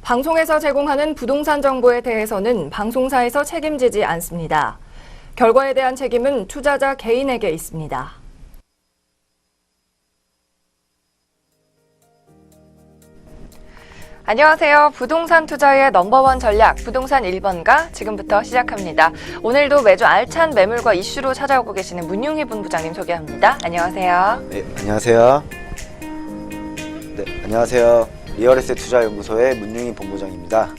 방송에서 제공하는 부동산 정보에 대해서는 방송사에서 책임지지 않습니다. 결과에 대한 책임은 투자자 개인에게 있습니다. 안녕하세요. 부동산 투자의 넘버원 전략 부동산 1번가 지금부터 시작합니다. 오늘도 매주 알찬 매물과 이슈로 찾아오고 계시는 문융희 본부장님 소개합니다. 안녕하세요. 네, 안녕하세요. 안녕하세요. 리얼에셋 투자연구소의 문융희 본부장입니다.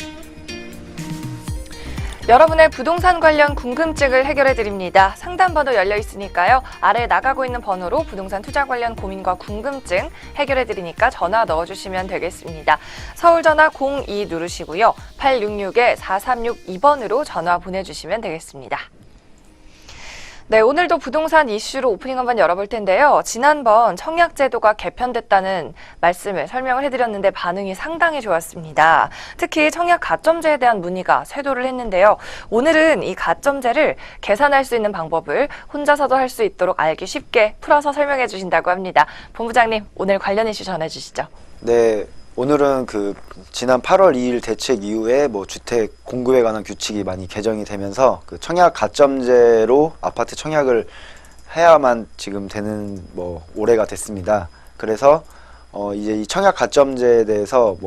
여러분의 부동산 관련 궁금증을 해결해 드립니다. 상담번호 열려 있으니까요. 아래 나가고 있는 번호로 부동산 투자 관련 고민과 궁금증 해결해 드리니까 전화 넣어주시면 되겠습니다. 서울 전화 02 누르시고요. 866-4362번으로 전화 보내주시면 되겠습니다. 네, 오늘도 부동산 이슈로 오프닝 한번 열어볼 텐데요. 지난번 청약제도가 개편됐다는 말씀을 설명을 해드렸는데 반응이 상당히 좋았습니다. 특히 청약 가점제에 대한 문의가 쇄도를 했는데요. 오늘은 이 가점제를 계산할 수 있는 방법을 혼자서도 할 수 있도록 알기 쉽게 풀어서 설명해 주신다고 합니다. 본부장님, 오늘 관련 이슈 전해주시죠. 네, 오늘은 지난 8월 2일 대책 이후에 주택 공급에 관한 규칙이 많이 개정이 되면서 청약 가점제로 아파트 청약을 해야만 지금 되는 올해가 됐습니다. 그래서 이제 이 청약 가점제에 대해서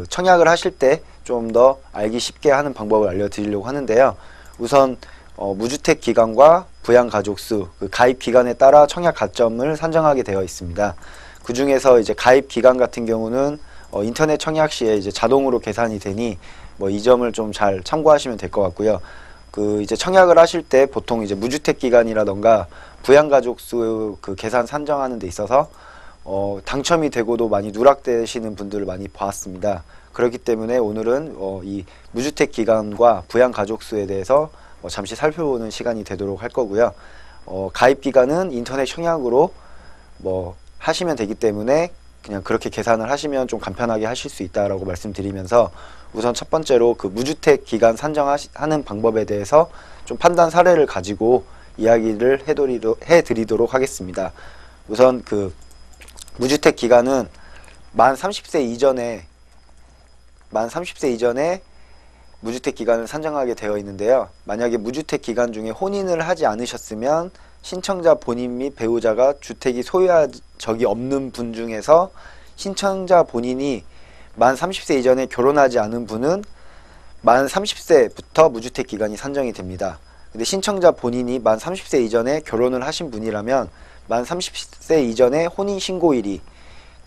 청약을 하실 때 좀 더 알기 쉽게 하는 방법을 알려드리려고 하는데요. 우선 무주택 기간과 부양 가족수, 가입 기간에 따라 청약 가점을 산정하게 되어 있습니다. 그 중에서 이제 가입 기간 같은 경우는 인터넷 청약 시에 이제 자동으로 계산이 되니 이 점을 좀 잘 참고하시면 될 것 같고요. 이제 청약을 하실 때 보통 이제 무주택 기간이라던가 부양 가족수 계산 산정하는 데 있어서 당첨이 되고도 많이 누락되시는 분들을 많이 봤습니다. 그렇기 때문에 오늘은 이 무주택 기간과 부양 가족수에 대해서 잠시 살펴보는 시간이 되도록 할 거고요. 가입 기간은 인터넷 청약으로 하시면 되기 때문에 그냥 그렇게 계산을 하시면 좀 간편하게 하실 수 있다라고 말씀드리면서 우선 첫 번째로 무주택 기간 산정하는 방법에 대해서 좀 판단 사례를 가지고 이야기를 해드리도록 하겠습니다. 우선 무주택 기간은 만 30세 이전에 무주택 기간을 산정하게 되어 있는데요. 만약에 무주택 기간 중에 혼인을 하지 않으셨으면 신청자 본인 및 배우자가 주택이 소유한 적이 없는 분 중에서 신청자 본인이 만 30세 이전에 결혼하지 않은 분은 만 30세부터 무주택 기간이 산정이 됩니다. 근데 신청자 본인이 만 30세 이전에 결혼을 하신 분이라면 만 30세 이전에 혼인신고일이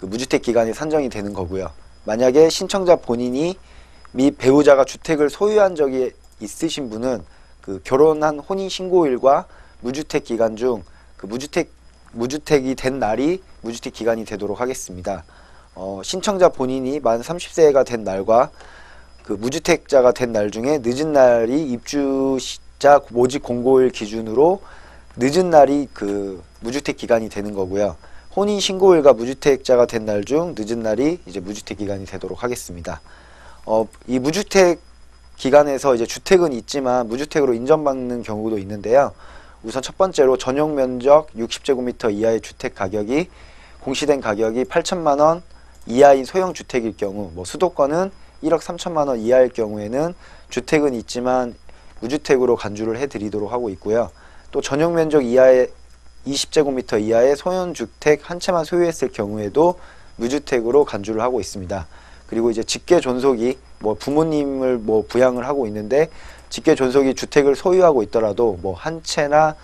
무주택 기간이 산정이 되는 거고요. 만약에 신청자 본인이 및 배우자가 주택을 소유한 적이 있으신 분은 결혼한 혼인신고일과 무주택 기간 중 무주택이 된 날이 무주택 기간이 되도록 하겠습니다. 신청자 본인이 만 30세가 된 날과 무주택자가 된 날 중에 늦은 날이 입주자 모집 공고일 기준으로 늦은 날이 무주택 기간이 되는 거고요. 혼인 신고일과 무주택자가 된 날 중 늦은 날이 이제 무주택 기간이 되도록 하겠습니다. 이 무주택 기간에서 이제 주택은 있지만 무주택으로 인정받는 경우도 있는데요. 우선 첫 번째로 전용 면적 60제곱미터 이하의 주택 가격이 공시된 가격이 8천만 원 이하인 소형 주택일 경우, 수도권은 1억 3천만 원 이하일 경우에는 주택은 있지만 무주택으로 간주를 해드리도록 하고 있고요. 또 전용 면적 이하의 20제곱미터 이하의 소형 주택 한 채만 소유했을 경우에도 무주택으로 간주를 하고 있습니다. 그리고 이제 직계 존속이 부모님을 부양을 하고 있는데 직계 존속이 주택을 소유하고 있더라도 한 채에서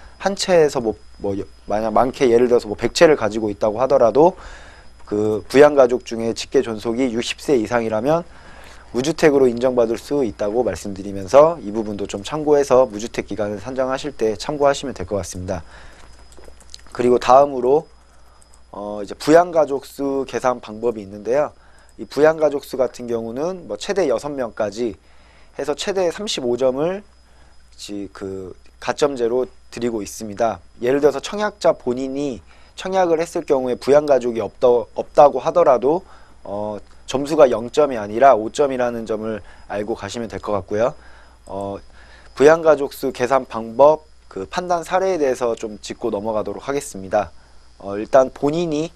만약 많게 예를 들어서 100채를 가지고 있다고 하더라도 부양 가족 중에 직계 존속이 60세 이상이라면 무주택으로 인정받을 수 있다고 말씀드리면서 이 부분도 좀 참고해서 무주택 기간을 산정하실 때 참고하시면 될 것 같습니다. 그리고 다음으로 이제 부양 가족수 계산 방법이 있는데요. 이 부양 가족수 같은 경우는 최대 6명까지 해서 최대 35점을 가점제로 드리고 있습니다. 예를 들어서 청약자 본인이 청약을 했을 경우에 부양 가족이 없다고 하더라도 점수가 0점이 아니라 5점이라는 점을 알고 가시면 될 것 같고요. 부양 가족수 계산 방법 판단 사례에 대해서 좀 짚고 넘어가도록 하겠습니다. 일단 본인이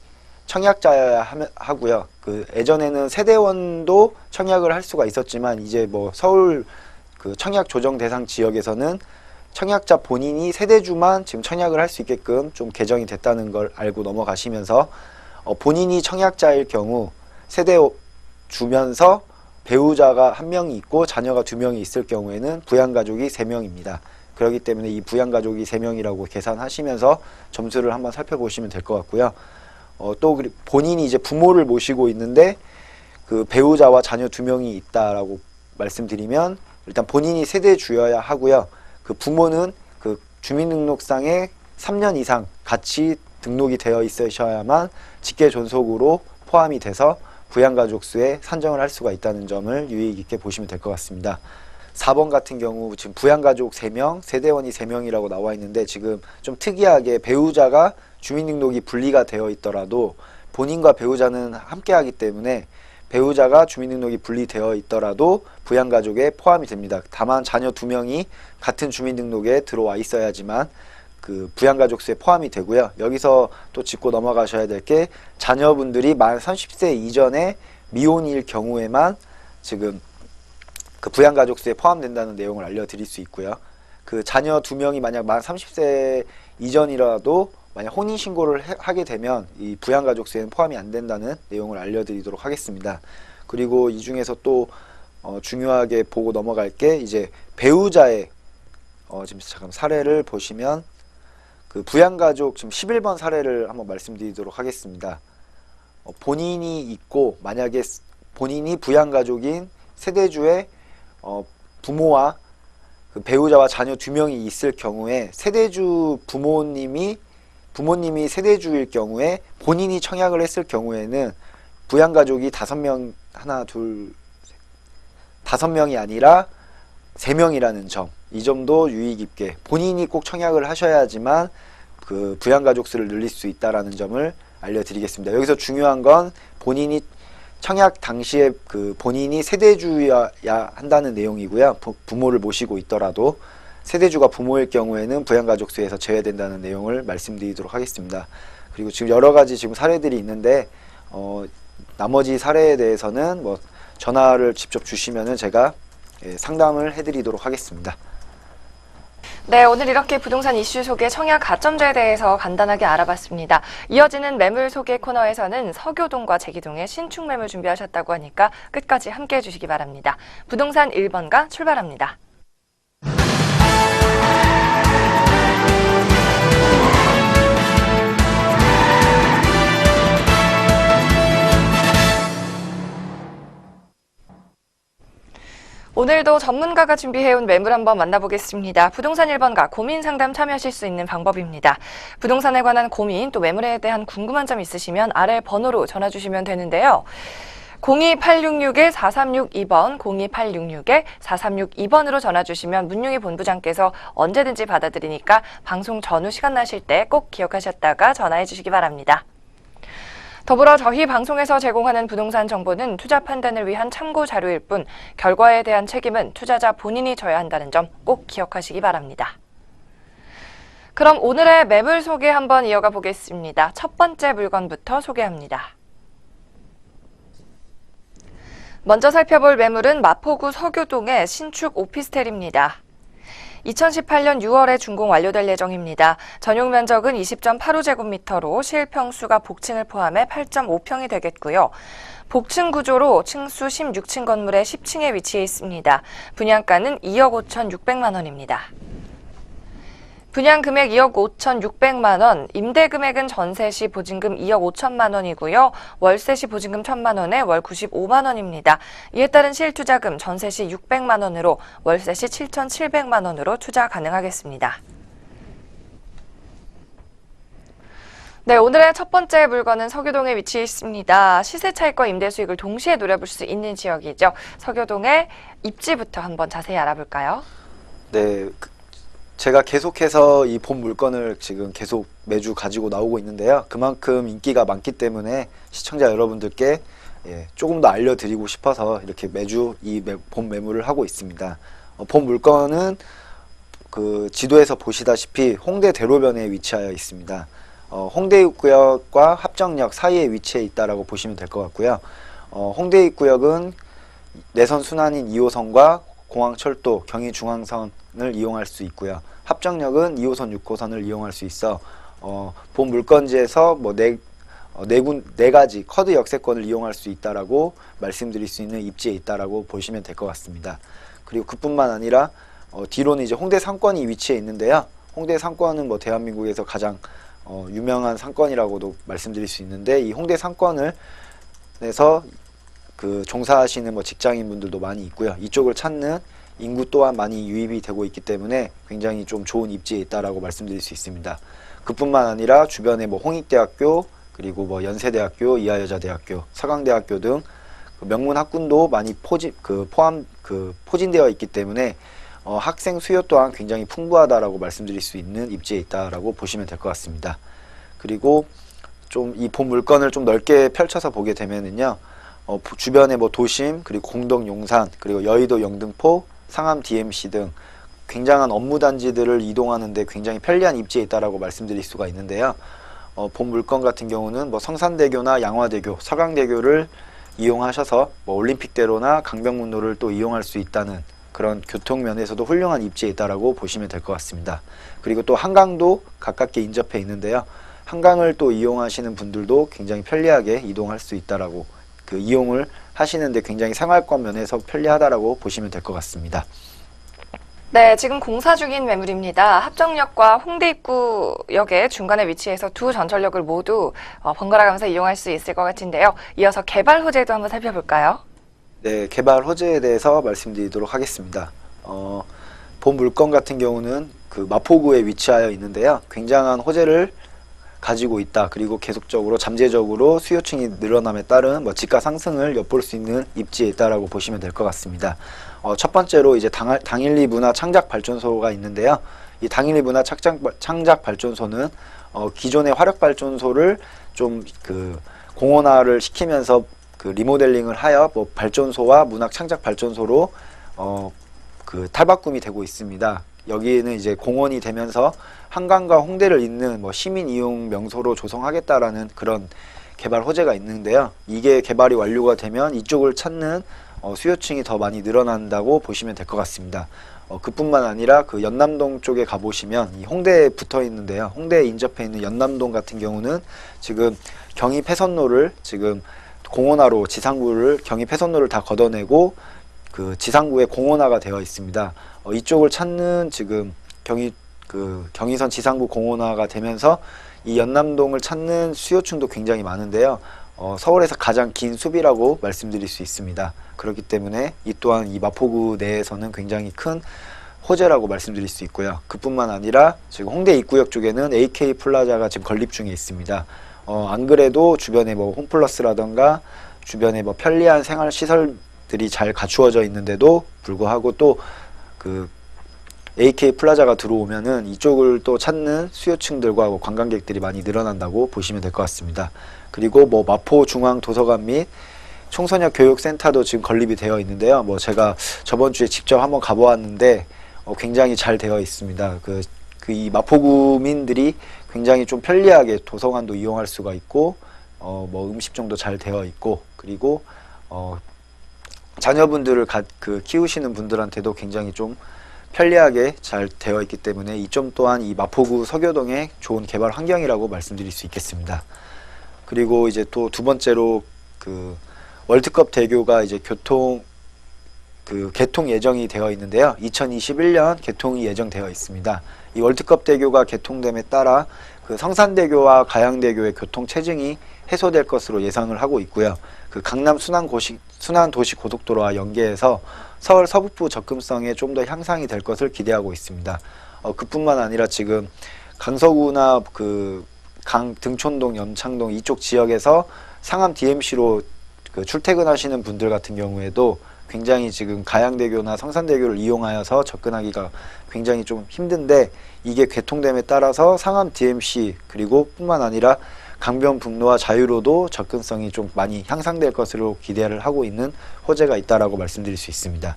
청약자여야 하고요. 그 예전에는 세대원도 청약을 할 수가 있었지만 이제 뭐 서울 그 청약 조정 대상 지역에서는 청약자 본인이 세대주만 지금 청약을 할 수 있게끔 좀 개정이 됐다는 걸 알고 넘어가시면서 본인이 청약자일 경우 세대 주면서 배우자가 1명이 있고 자녀가 2명이 있을 경우에는 부양가족이 3명입니다. 그렇기 때문에 이 부양가족이 3명이라고 계산하시면서 점수를 한번 살펴보시면 될 것 같고요. 또 본인이 이제 부모를 모시고 있는데 그 배우자와 자녀 2명이 있다라고 말씀드리면 일단 본인이 세대주여야 하고요. 그 부모는 그 주민등록상에 3년 이상 같이 등록이 되어 있으셔야만 직계 존속으로 포함이 돼서 부양가족 수에 산정을 할 수가 있다는 점을 유의 깊게 보시면 될 것 같습니다. 4번 같은 경우 지금 부양가족 3명, 세대원이 3명이라고 나와 있는데 지금 좀 특이하게 배우자가 주민등록이 분리가 되어 있더라도 본인과 배우자는 함께 하기 때문에 배우자가 주민등록이 분리되어 있더라도 부양가족에 포함이 됩니다. 다만 자녀 2명이 같은 주민등록에 들어와 있어야지만 그 부양가족 수에 포함이 되고요. 여기서 또 짚고 넘어가셔야 될 게 자녀분들이 만 30세 이전에 미혼일 경우에만 지금 그 부양가족 수에 포함된다는 내용을 알려드릴 수 있고요. 그 자녀 2명이 만약 만 30세 이전이라도 만약 혼인신고를 하게 되면 이 부양가족 수에는 포함이 안 된다는 내용을 알려드리도록 하겠습니다. 그리고 이 중에서 또 중요하게 보고 넘어갈 게 이제 배우자의 지금 잠깐 사례를 보시면 그 부양가족 지금 11번 사례를 한번 말씀드리도록 하겠습니다. 본인이 있고 만약에 본인이 부양가족인 세대주의 부모와 그 배우자와 자녀 2명이 있을 경우에 세대주 부모님이 세대주일 경우에 본인이 청약을 했을 경우에는 부양가족이 5명, 5명이 아니라 3명이라는 점, 이 점도 유의 깊게 본인이 꼭 청약을 하셔야지만 그 부양가족 수를 늘릴 수 있다라는 점을 알려드리겠습니다. 여기서 중요한 건 본인이 청약 당시에 그 본인이 세대주여야 한다는 내용이고요. 부모를 모시고 있더라도 세대주가 부모일 경우에는 부양가족 수에서 제외된다는 내용을 말씀드리도록 하겠습니다. 그리고 지금 여러 가지 지금 사례들이 있는데 나머지 사례에 대해서는 뭐 전화를 직접 주시면은 제가 상담을 해드리도록 하겠습니다. 네, 오늘 이렇게 부동산 이슈 소개 청약 가점제에 대해서 간단하게 알아봤습니다. 이어지는 매물 소개 코너에서는 서교동과 제기동의 신축 매물 준비하셨다고 하니까 끝까지 함께 해주시기 바랍니다. 부동산 1번가 출발합니다. 오늘도 전문가가 준비해온 매물 한번 만나보겠습니다. 부동산 1번가 고민 상담 참여하실 수 있는 방법입니다. 부동산에 관한 고민 또 매물에 대한 궁금한 점 있으시면 아래 번호로 전화 주시면 되는데요. 02866-4362번, 02866-4362번으로 전화 주시면 문용희 본부장께서 언제든지 받아드리니까 방송 전후 시간 나실 때 꼭 기억하셨다가 전화해 주시기 바랍니다. 더불어 저희 방송에서 제공하는 부동산 정보는 투자 판단을 위한 참고 자료일 뿐 결과에 대한 책임은 투자자 본인이 져야 한다는 점 꼭 기억하시기 바랍니다. 그럼 오늘의 매물 소개 한번 이어가 보겠습니다. 첫 번째 물건부터 소개합니다. 먼저 살펴볼 매물은 마포구 서교동의 신축 오피스텔입니다. 2018년 6월에 준공 완료될 예정입니다. 전용 면적은 20.85제곱미터로 실평수가 복층을 포함해 8.5평이 되겠고요. 복층 구조로 층수 16층 건물의 10층에 위치해 있습니다. 분양가는 2억 5,600만 원입니다. 분양 금액 2억 5,600만 원, 임대 금액은 전세 시 보증금 2억 5천만 원이고요. 월세 시 보증금 1,000만 원에 월 95만 원입니다. 이에 따른 실투자금 전세 시 600만 원으로 월세 시 7,700만 원으로 투자 가능하겠습니다. 네, 오늘의 첫 번째 물건은 서교동에 위치해 있습니다. 시세 차익과 임대 수익을 동시에 노려볼 수 있는 지역이죠. 서교동의 입지부터 한번 자세히 알아볼까요? 네. 제가 계속해서 이 본 물건을 지금 계속 매주 가지고 나오고 있는데요. 그만큼 인기가 많기 때문에 시청자 여러분들께 조금 더 알려드리고 싶어서 이렇게 매주 이 본 매물을 하고 있습니다. 본 물건은 그 지도에서 보시다시피 홍대 대로변에 위치하여 있습니다. 홍대 입구역과 합정역 사이에 위치해 있다라고 보시면 될 것 같고요. 홍대 입구역은 내선 순환인 2호선과 공항철도, 경의중앙선을 이용할 수 있고요. 합정역은 2호선, 6호선을 이용할 수 있어 본 물건지에서 뭐 네 가지 커드 역세권을 이용할 수 있다라고 말씀드릴 수 있는 입지에 있다라고 보시면 될 것 같습니다. 그리고 그뿐만 아니라 뒤로는 이제 홍대 상권이 위치해 있는데요. 홍대 상권은 뭐 대한민국에서 가장 유명한 상권이라고도 말씀드릴 수 있는데, 이 홍대 상권을 내서 그 종사하시는 뭐 직장인분들도 많이 있고요. 이쪽을 찾는 인구 또한 많이 유입이 되고 있기 때문에 굉장히 좀 좋은 입지에 있다라고 말씀드릴 수 있습니다. 그뿐만 아니라 주변에 뭐 홍익대학교, 그리고 뭐 연세대학교, 이하여자대학교, 서강대학교 등 명문 학군도 많이 포진되어 있기 때문에 학생 수요 또한 굉장히 풍부하다라고 말씀드릴 수 있는 입지에 있다라고 보시면 될 것 같습니다. 그리고 좀 이 본 물건을 좀 넓게 펼쳐서 보게 되면은요, 주변에 뭐 도심, 그리고 공덕 용산, 그리고 여의도 영등포, 상암 DMC 등 굉장한 업무 단지들을 이동하는데 굉장히 편리한 입지에 있다라고 말씀드릴 수가 있는데요. 본 물건 같은 경우는 뭐 성산대교나 양화대교, 서강대교를 이용하셔서 뭐 올림픽대로나 강변북로를 또 이용할 수 있다는 그런 교통면에서도 훌륭한 입지에 있다라고 보시면 될 것 같습니다. 그리고 또 한강도 가깝게 인접해 있는데요. 한강을 또 이용하시는 분들도 굉장히 편리하게 이동할 수 있다라고, 그 이용을 하시는데 굉장히 생활권 면에서 편리하다라고 보시면 될 것 같습니다. 네, 지금 공사 중인 매물입니다. 합정역과 홍대 입구역의 중간에 위치해서 두 전철역을 모두 번갈아 가면서 이용할 수 있을 것 같은데요. 이어서 개발 호재도 한번 살펴볼까요? 네, 개발 호재에 대해서 말씀드리도록 하겠습니다. 본 물건 같은 경우는 그 마포구에 위치하여 있는데요. 굉장한 호재를 가지고 있다. 그리고 계속적으로 잠재적으로 수요층이 늘어남에 따른 뭐 지가 상승을 엿볼 수 있는 입지에 있다라고 보시면 될 것 같습니다. 첫 번째로 이제 당일리 문화 창작 발전소가 있는데요. 이 당일리 문화 창작 발전소는 기존의 화력 발전소를 좀 그 공원화를 시키면서 그 리모델링을 하여 뭐 발전소와 문학 창작 발전소로 그 탈바꿈이 되고 있습니다. 여기에는 이제 공원이 되면서 한강과 홍대를 잇는 뭐 시민 이용 명소로 조성하겠다라는 그런 개발 호재가 있는데요. 이게 개발이 완료가 되면 이쪽을 찾는 수요층이 더 많이 늘어난다고 보시면 될 것 같습니다. 그뿐만 아니라 그 연남동 쪽에 가보시면 이 홍대에 붙어 있는데요. 홍대에 인접해 있는 연남동 같은 경우는 지금 경의 폐선로를 지금 공원화로 지상구를 경의 폐선로를 다 걷어내고 그 지상구에 공원화가 되어 있습니다. 이쪽을 찾는 지금 경의선 지상구 공원화가 되면서 이 연남동을 찾는 수요층도 굉장히 많은데요. 서울에서 가장 긴 수비라고 말씀드릴 수 있습니다. 그렇기 때문에 이 또한 이 마포구 내에서는 굉장히 큰 호재라고 말씀드릴 수 있고요. 그뿐만 아니라 지금 홍대 입구역 쪽에는 AK 플라자가 지금 건립 중에 있습니다. 안 그래도 주변에 뭐 홈플러스라던가 주변에 뭐 편리한 생활 시설들이 잘 갖추어져 있는데도 불구하고 또 그 AK 플라자가 들어오면은 이쪽을 또 찾는 수요층들과 뭐 관광객들이 많이 늘어난다고 보시면 될 것 같습니다. 그리고 뭐 마포 중앙 도서관 및 청소년 교육센터도 지금 건립이 되어 있는데요. 뭐 제가 저번 주에 직접 한번 가보았는데 굉장히 잘 되어 있습니다. 이 마포구민들이 굉장히 좀 편리하게 도서관도 이용할 수가 있고 뭐 음식점도 잘 되어 있고, 그리고 자녀분들을 키우시는 분들한테도 굉장히 좀 편리하게 잘 되어 있기 때문에 이 점 또한 이 마포구 서교동의 좋은 개발 환경이라고 말씀드릴 수 있겠습니다. 그리고 이제 또 두 번째로 그 월드컵 대교가 이제 개통 예정이 되어 있는데요. 2021년 개통이 예정되어 있습니다. 이 월드컵 대교가 개통됨에 따라 그 성산대교와 가양대교의 교통 체증이 해소될 것으로 예상을 하고 있고요. 그 강남 순환도시고속도로와 연계해서 서울 서북부 접근성에 좀 더 향상이 될 것을 기대하고 있습니다. 그뿐만 아니라 지금 강서구나 등촌동, 연창동 이쪽 지역에서 상암 DMC로 출퇴근하시는 분들 같은 경우에도 굉장히 지금 가양대교나 성산대교를 이용하여서 접근하기가 굉장히 좀 힘든데, 이게 개통됨에 따라서 상암 DMC 그리고 뿐만 아니라 강변북로와 자유로도 접근성이 좀 많이 향상될 것으로 기대를 하고 있는 호재가 있다라고 말씀드릴 수 있습니다.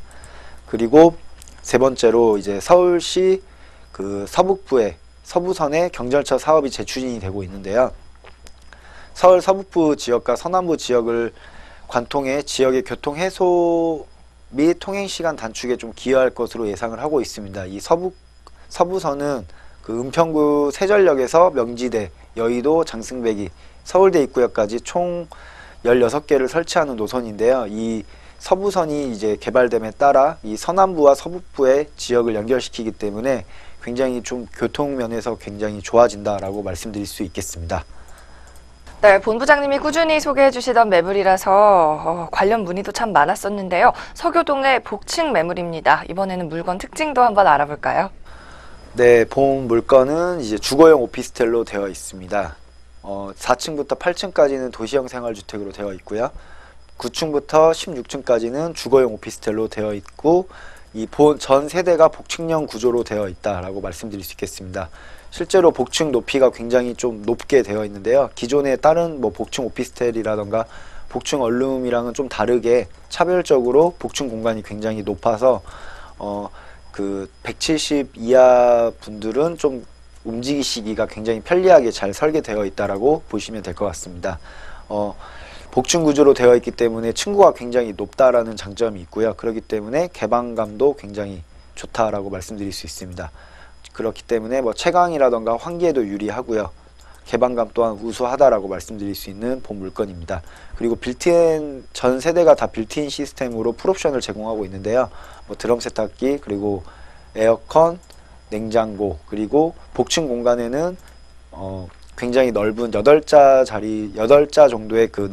그리고 세 번째로 이제 서울시 그 서북부에 서부선의 경전철 사업이 재추진이 되고 있는데요. 서울 서북부 지역과 서남부 지역을 관통해 지역의 교통 해소 및 통행 시간 단축에 좀 기여할 것으로 예상을 하고 있습니다. 이 서부선은 그 은평구 세전역에서 명지대, 여의도, 장승배기, 서울대 입구역까지 총 16개를 설치하는 노선인데요. 이 서부선이 이제 개발됨에 따라 이 서남부와 서북부의 지역을 연결시키기 때문에 굉장히 좀 교통 면에서 굉장히 좋아진다라고 말씀드릴 수 있겠습니다. 네, 본부장님이 꾸준히 소개해 주시던 매물이라서 관련 문의도 참 많았었는데요. 서교동의 복층 매물입니다. 이번에는 물건 특징도 한번 알아볼까요? 네, 본 물건은 이제 주거용 오피스텔로 되어 있습니다. 4층부터 8층까지는 도시형 생활주택으로 되어 있고요. 9층부터 16층까지는 주거용 오피스텔로 되어 있고, 이 전 세대가 복층형 구조로 되어 있다라고 말씀드릴 수 있겠습니다. 실제로 복층 높이가 굉장히 좀 높게 되어 있는데요. 기존의 다른 뭐 복층 오피스텔이라던가 복층 원룸이랑은 좀 다르게 차별적으로 복층 공간이 굉장히 높아서 그 170 이하 분들은 좀 움직이시기가 굉장히 편리하게 잘 설계되어 있다라고 보시면 될 것 같습니다. 복층 구조로 되어 있기 때문에 층고가 굉장히 높다라는 장점이 있고요. 그렇기 때문에 개방감도 굉장히 좋다라고 말씀드릴 수 있습니다. 그렇기 때문에 뭐 채광이라던가 환기에도 유리하고요. 개방감 또한 우수하다라고 말씀드릴 수 있는 본 물건입니다. 그리고 빌트인 전 세대가 다 빌트인 시스템으로 풀옵션을 제공하고 있는데요. 뭐 드럼 세탁기, 그리고 에어컨, 냉장고, 그리고 복층 공간에는 굉장히 넓은 8자 정도의 그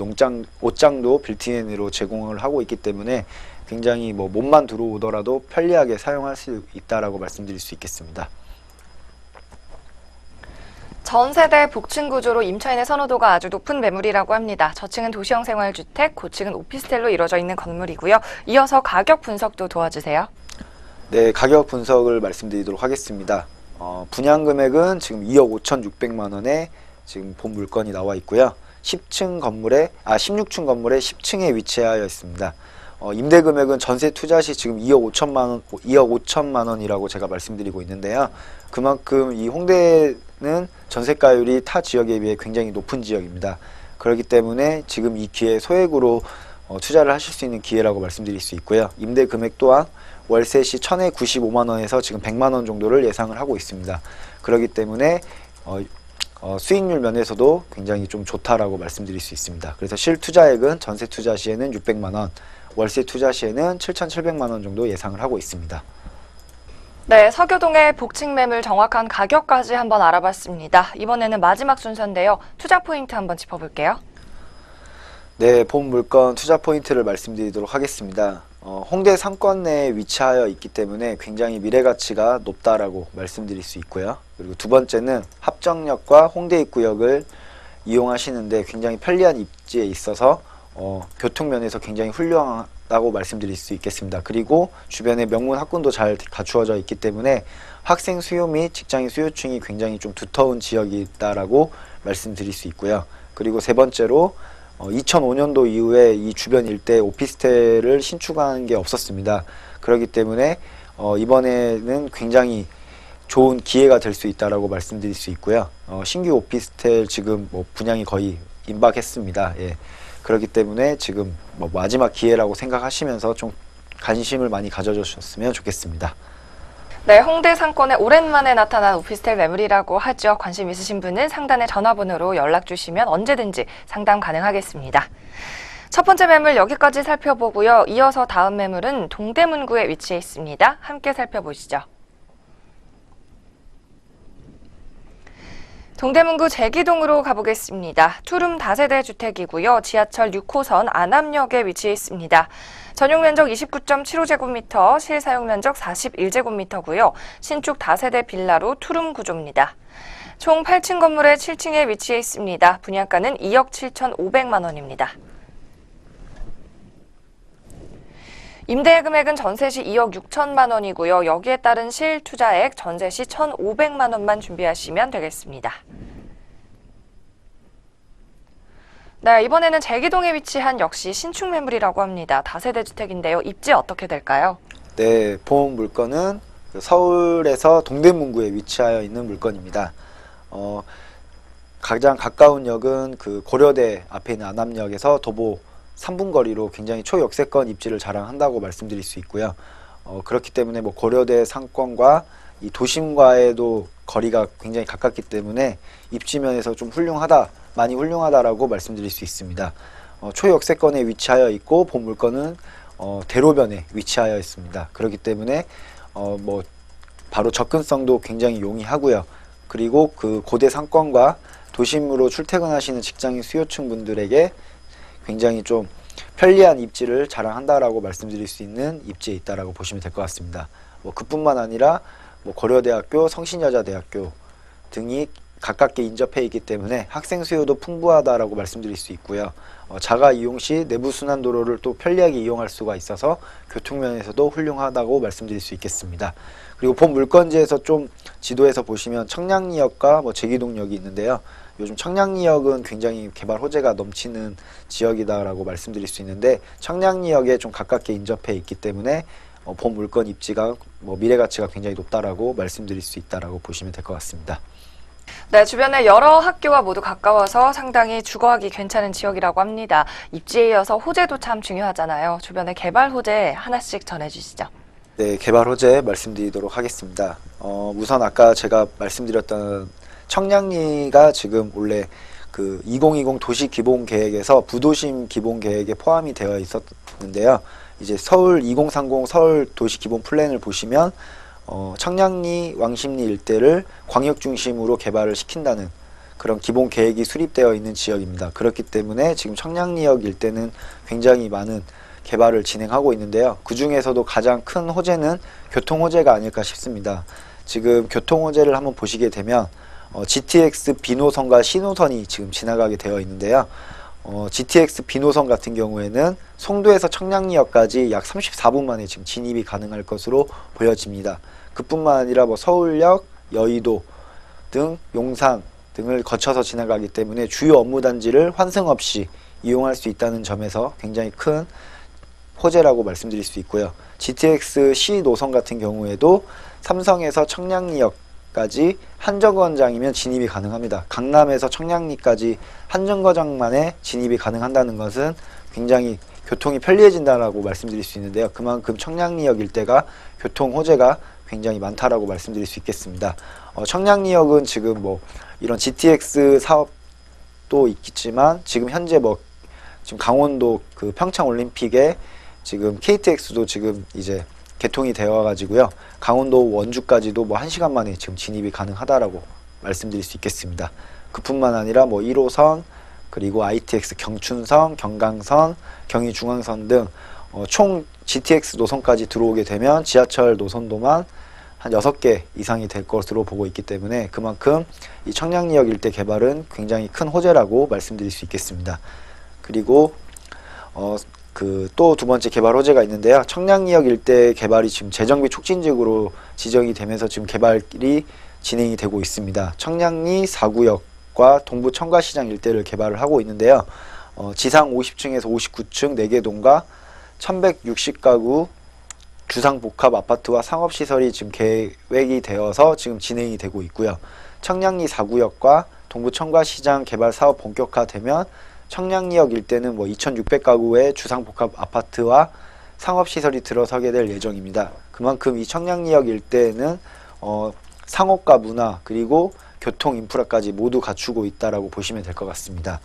옷장도 빌트인으로 제공을 하고 있기 때문에 굉장히 뭐 몸만 들어오더라도 편리하게 사용할 수 있다라고 말씀드릴 수 있겠습니다. 전 세대 복층 구조로 임차인의 선호도가 아주 높은 매물이라고 합니다. 저층은 도시형 생활주택, 고층은 오피스텔로 이루어져 있는 건물이고요. 이어서 가격 분석도 도와주세요. 네, 가격 분석을 말씀드리도록 하겠습니다. 분양 금액은 지금 2억 5,600만 원에 지금 본 물건이 나와 있고요. 16층 건물에 10층에 위치하여 있습니다. 임대 금액은 전세 투자 시 지금 2억 5천만 원이라고 제가 말씀드리고 있는데요. 그만큼 이 홍대는 전세가율이 타 지역에 비해 굉장히 높은 지역입니다. 그렇기 때문에 지금 이 기회에 소액으로 투자를 하실 수 있는 기회라고 말씀드릴 수 있고요. 임대 금액 또한 월세 시 1000에 95만 원에서 지금 100만 원 정도를 예상을 하고 있습니다. 그렇기 때문에 수익률 면에서도 굉장히 좀 좋다라고 말씀드릴 수 있습니다. 그래서 실투자액은 전세 투자 시에는 600만 원, 월세 투자 시에는 7,700만 원 정도 예상을 하고 있습니다. 네, 서교동의 복층 매물 정확한 가격까지 한번 알아봤습니다. 이번에는 마지막 순서인데요. 투자 포인트 한번 짚어볼게요. 네, 본 물건 투자 포인트를 말씀드리도록 하겠습니다. 홍대 상권 내에 위치하여 있기 때문에 굉장히 미래 가치가 높다라고 말씀드릴 수 있고요. 그리고 두 번째는 합정역과 홍대 입구역을 이용하시는데 굉장히 편리한 입지에 있어서 교통면에서 굉장히 훌륭하다고 말씀드릴 수 있겠습니다. 그리고 주변에 명문 학군도 잘 갖추어져 있기 때문에 학생 수요 및 직장인 수요층이 굉장히 좀 두터운 지역이 있다라고 말씀드릴 수 있고요. 그리고 세 번째로 2005년도 이후에 이 주변 일대 오피스텔을 신축한 게 없었습니다. 그렇기 때문에 이번에는 굉장히 좋은 기회가 될 수 있다라고 말씀드릴 수 있고요. 신규 오피스텔 지금 뭐 분양이 거의 임박했습니다. 예. 그렇기 때문에 지금 뭐 마지막 기회라고 생각하시면서 좀 관심을 많이 가져주셨으면 좋겠습니다. 네, 홍대 상권에 오랜만에 나타난 오피스텔 매물이라고 하죠. 관심 있으신 분은 상단의 전화번호로 연락 주시면 언제든지 상담 가능하겠습니다. 첫 번째 매물 여기까지 살펴보고요. 이어서 다음 매물은 동대문구에 위치해 있습니다. 함께 살펴보시죠. 동대문구 제기동으로 가보겠습니다. 투룸 다세대 주택이고요. 지하철 6호선 안암역에 위치해 있습니다. 전용 면적 29.75제곱미터, 실사용 면적 41제곱미터고요. 신축 다세대 빌라로 투룸 구조입니다. 총 8층 건물의 7층에 위치해 있습니다. 분양가는 2억 7,500만 원입니다. 임대 금액은 전세 시 2억 6천만 원이고요. 여기에 따른 실투자액 전세 시 1,500만 원만 준비하시면 되겠습니다. 네, 이번에는 제기동에 위치한 역시 신축 매물이라고 합니다. 다세대 주택인데요. 입지 어떻게 될까요? 네, 본 물건은 그 서울에서 동대문구에 위치하여 있는 물건입니다. 가장 가까운 역은 그 고려대 앞에 있는 안암역에서 도보 3분 거리로 굉장히 초역세권 입지를 자랑한다고 말씀드릴 수 있고요. 그렇기 때문에 뭐 고려대 상권과 이 도심과에도 거리가 굉장히 가깝기 때문에 입지면에서 좀 훌륭하다, 많이 훌륭하다라고 말씀드릴 수 있습니다. 초역세권에 위치하여 있고 본 물건은 대로변에 위치하여 있습니다. 그렇기 때문에 뭐 바로 접근성도 굉장히 용이하고요. 그리고 그 고대 상권과 도심으로 출퇴근하시는 직장인 수요층 분들에게 굉장히 좀 편리한 입지를 자랑한다라고 말씀드릴 수 있는 입지에 있다라고 보시면 될 것 같습니다. 뭐 그뿐만 아니라 뭐 고려대학교, 성신여자대학교 등이 가깝게 인접해 있기 때문에 학생 수요도 풍부하다라고 말씀드릴 수 있고요. 자가 이용 시 내부 순환도로를 또 편리하게 이용할 수가 있어서 교통면에서도 훌륭하다고 말씀드릴 수 있겠습니다. 그리고 본 물건지에서 좀 지도에서 보시면 청량리역과 뭐 제기동역이 있는데요. 요즘 청량리역은 굉장히 개발 호재가 넘치는 지역이다라고 말씀드릴 수 있는데 청량리역에 좀 가깝게 인접해 있기 때문에 본 물건 입지가 뭐 미래 가치가 굉장히 높다라고 말씀드릴 수 있다라고 보시면 될 것 같습니다. 네, 주변에 여러 학교가 모두 가까워서 상당히 주거하기 괜찮은 지역이라고 합니다. 입지에 이어서 호재도 참 중요하잖아요. 주변에 개발 호재 하나씩 전해주시죠. 네, 개발 호재 말씀드리도록 하겠습니다. 우선 아까 제가 말씀드렸던 청량리가 지금 원래 그 2020 도시 기본 계획에서 부도심 기본 계획에 포함이 되어 있었는데요. 이제 서울 2030 서울 도시 기본 플랜을 보시면 청량리, 왕십리 일대를 광역 중심으로 개발을 시킨다는 그런 기본 계획이 수립되어 있는 지역입니다. 그렇기 때문에 지금 청량리역 일대는 굉장히 많은 개발을 진행하고 있는데요. 그 중에서도 가장 큰 호재는 교통 호재가 아닐까 싶습니다. 지금 교통 호재를 한번 보시게 되면 GTX B노선과 C노선이 지금 지나가게 되어 있는데요. GTX B노선 같은 경우에는 송도에서 청량리역까지 약 34분 만에 지금 진입이 가능할 것으로 보여집니다. 그뿐만 아니라 뭐 서울역, 여의도 등 용산 등을 거쳐서 지나가기 때문에 주요 업무 단지를 환승 없이 이용할 수 있다는 점에서 굉장히 큰 호재라고 말씀드릴 수 있고요. GTX C 노선 같은 경우에도 삼성에서 청량리역까지 한 정거장이면 진입이 가능합니다. 강남에서 청량리까지 한 정거장만에 진입이 가능한다는 것은 굉장히 교통이 편리해진다라고 말씀드릴 수 있는데요. 그만큼 청량리역 일대가 교통 호재가 굉장히 많다라고 말씀드릴 수 있겠습니다. 청량리역은 지금 뭐 이런 GTX 사업도 있겠지만 지금 현재 뭐 지금 강원도 그 평창 올림픽에 지금 KTX도 지금 이제 개통이 되어 가지고요. 강원도 원주까지도 뭐 1시간 만에 지금 진입이 가능하다라고 말씀드릴 수 있겠습니다. 그뿐만 아니라 뭐 1호선 그리고 ITX 경춘선, 경강선, 경의중앙선 등 총 GTX 노선까지 들어오게 되면 지하철 노선도만 한 6개 이상이 될 것으로 보고 있기 때문에 그만큼 이 청량리역 일대 개발은 굉장히 큰 호재라고 말씀드릴 수 있겠습니다. 그리고 그 또 두 번째 개발 호재가 있는데요. 청량리역 일대 개발이 지금 재정비 촉진지구로 지정이 되면서 지금 개발이 진행이 되고 있습니다. 청량리 4구역과 동부 청과시장 일대를 개발을 하고 있는데요. 지상 50층에서 59층 4개 동과 1160가구 주상복합 아파트와 상업시설이 지금 계획이 되어서 지금 진행이 되고 있고요. 청량리 4구역과 동부 청과시장 개발 사업 본격화되면 청량리역 일대는 뭐 2600가구의 주상복합 아파트와 상업시설이 들어서게 될 예정입니다. 그만큼 이 청량리역 일대에는 상업과 문화 그리고 교통 인프라까지 모두 갖추고 있다라고 보시면 될 것 같습니다.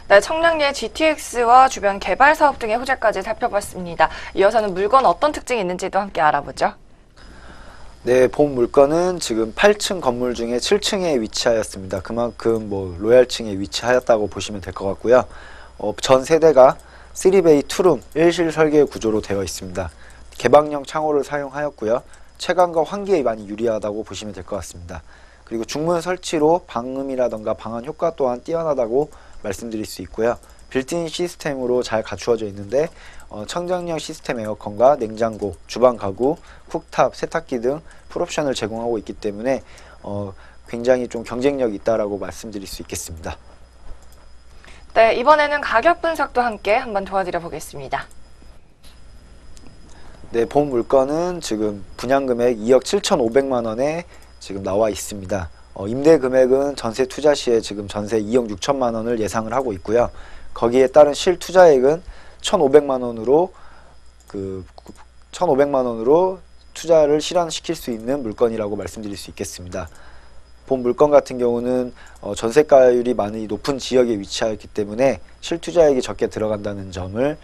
네, 청량리의 GTX와 주변 개발 사업 등의 호재까지 살펴봤습니다. 이어서는 물건 어떤 특징이 있는지도 함께 알아보죠. 네, 본 물건은 지금 8층 건물 중에 7층에 위치하였습니다. 그만큼 뭐 로얄층에 위치하였다고 보시면 될 것 같고요. 전 세대가 3베이 투룸 1실 설계 구조로 되어 있습니다. 개방형 창호를 사용하였고요. 채광과 환기에 많이 유리하다고 보시면 될 것 같습니다. 그리고 중문 설치로 방음이라던가 방안 효과 또한 뛰어나다고 말씀드릴 수 있고요. 빌트인 시스템으로 잘 갖추어져 있는데 청정형 시스템 에어컨과 냉장고, 주방 가구, 쿡탑, 세탁기 등 풀옵션을 제공하고 있기 때문에 굉장히 좀 경쟁력이 있다라고 말씀드릴 수 있겠습니다. 네, 이번에는 가격 분석도 함께 한번 도와드려 보겠습니다. 네, 본 물건은 지금 분양금액 2억 7,500만 원에 지금 나와 있습니다. 임대 금액은 전세 투자 시에 지금 전세 2억 6천만 원을 예상을 하고 있고요. 거기에 따른 실투자액은 1,500만 원으로 1,500만 원으로 투자를 실현시킬 수 있는 물건이라고 말씀드릴 수 있겠습니다. 본 물건 같은 경우는 전세가율이 많이 높은 지역에 위치하였기 때문에 실투자액이 적게 들어간다는 점을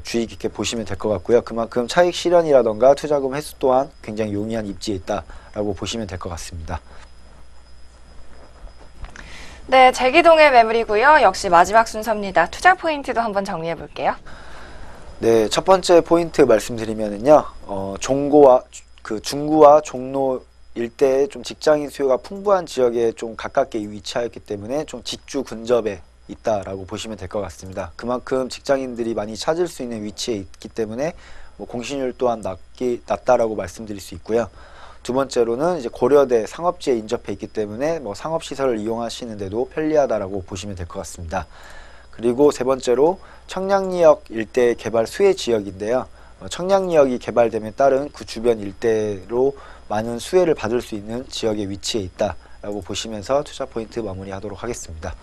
주의 깊게 보시면 될 것 같고요. 그만큼 차익 실현이라던가 투자금 회수 또한 굉장히 용이한 입지에 있다라고 보시면 될 것 같습니다. 네, 제기동의 매물이고요. 역시 마지막 순서입니다. 투자 포인트도 한번 정리해 볼게요. 네, 첫 번째 포인트 말씀드리면은요, 중구와 종로 일대에 좀 직장인 수요가 풍부한 지역에 좀 가깝게 위치하였기 때문에 좀 직주 근접에 있다라고 보시면 될 것 같습니다. 그만큼 직장인들이 많이 찾을 수 있는 위치에 있기 때문에 공시률 또한 낮다라고 말씀드릴 수 있고요. 두 번째로는 이제 고려대 상업지에 인접해 있기 때문에 상업시설을 이용하시는데도 편리하다라고 보시면 될 것 같습니다. 그리고 세 번째로 청량리역 일대 개발 수혜 지역인데요. 청량리역이 개발됨에 따른 그 주변 일대로 많은 수혜를 받을 수 있는 지역에 위치해 있다라고 보시면서 투자 포인트 마무리하도록 하겠습니다.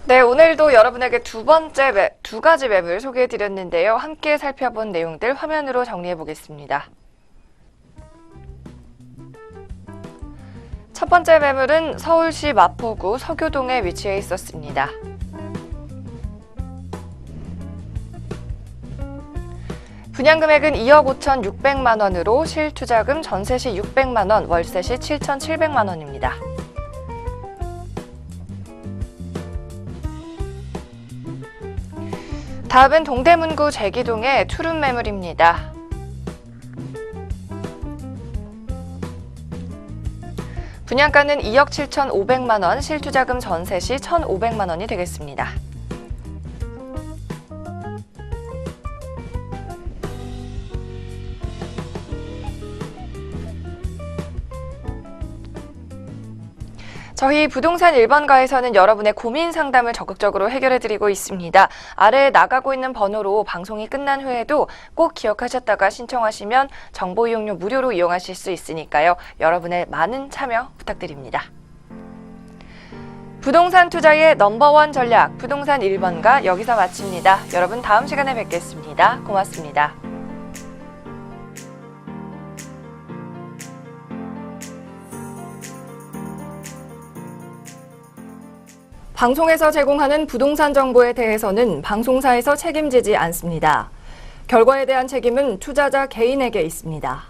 네, 오늘도 여러분에게 두 가지 매물 소개해 드렸는데요. 함께 살펴본 내용들 화면으로 정리해 보겠습니다. 첫 번째 매물은 서울시 마포구 서교동에 위치해 있었습니다. 분양금액은 2억 5,600만 원으로 실투자금 전세시 600만 원, 월세시 7,700만 원입니다. 다음은 동대문구 제기동의 투룸 매물입니다. 분양가는 2억 7,500만 원, 실투자금 전세시 1,500만 원이 되겠습니다. 저희 부동산 1번가에서는 여러분의 고민 상담을 적극적으로 해결해드리고 있습니다. 아래에 나가고 있는 번호로 방송이 끝난 후에도 꼭 기억하셨다가 신청하시면 정보 이용료 무료로 이용하실 수 있으니까요. 여러분의 많은 참여 부탁드립니다. 부동산 투자의 넘버원 전략, 부동산 1번가 여기서 마칩니다. 여러분 다음 시간에 뵙겠습니다. 고맙습니다. 방송에서 제공하는 부동산 정보에 대해서는 방송사에서 책임지지 않습니다. 결과에 대한 책임은 투자자 개인에게 있습니다.